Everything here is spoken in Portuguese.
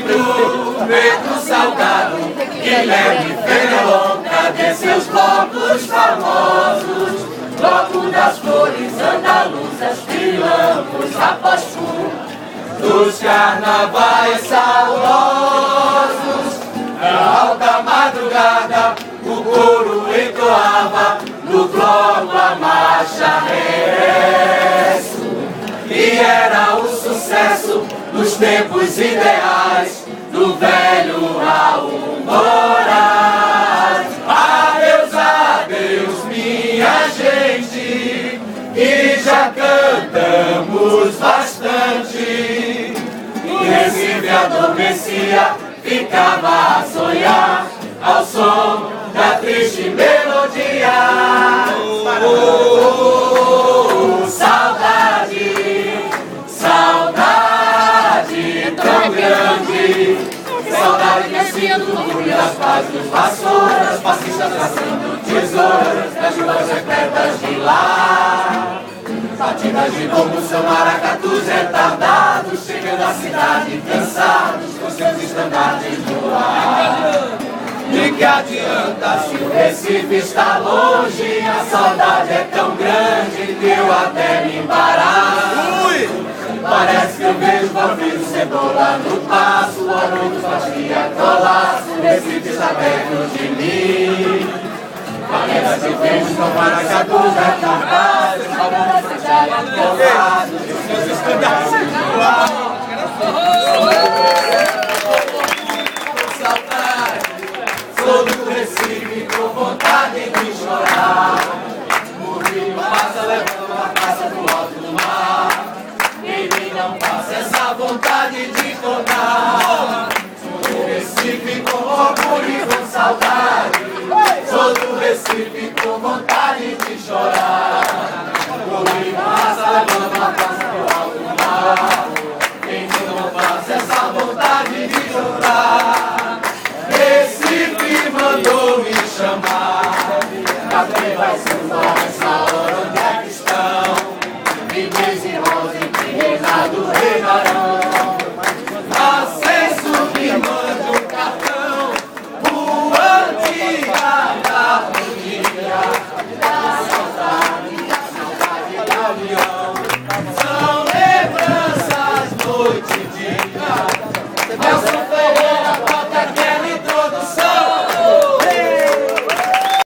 Preto salgado, Guilherme Fenelon, cadê seus blocos famosos? Bloco das flores andaluzas, pilampos após fumo, dos carnavais saudosos. Na alta madrugada, o coro entoava, no globo a marcha regresso. E era o sucesso dos tempos ideais do velho Raul Moraes. Adeus, minha gente, que já cantamos bastante. Em Recife adormecia, ficava a sonhar ao som da triste melodia. Saudade, saudade tão grande. Saudade descendo do muro das paz dos vassouras, passistas caçando tesouras das ruas secretas de lá. Batidas de bombo são maracatus retardados, chegando à cidade cansados com seus estandartes no ar. De que adianta se o Recife está longe? A saudade é tão grande que eu até me embaraço. Parece que eu vejo Valfrido Cebola no passo, o Haroldo fazia colaço, o Recife está perto de mim. Panelas de vento com maracatus retardados, salvando fechado colados, os seus estandartes no ar. Sou do Recife com vontade de chorar. O rio passa levando a taça pro alto do mar. Ele não passa essa vontade de tornar. Sou do Recife com orgulho e com saudade. Sou do Recife com vontade de chorar. O rio passa levando a taça pro alto do mar. Ele não passa essa vontade de chorar. Recife mandou me chamar. Café vai samba nessa hora, onde é que estão? Inês e Rosa e Reinaldo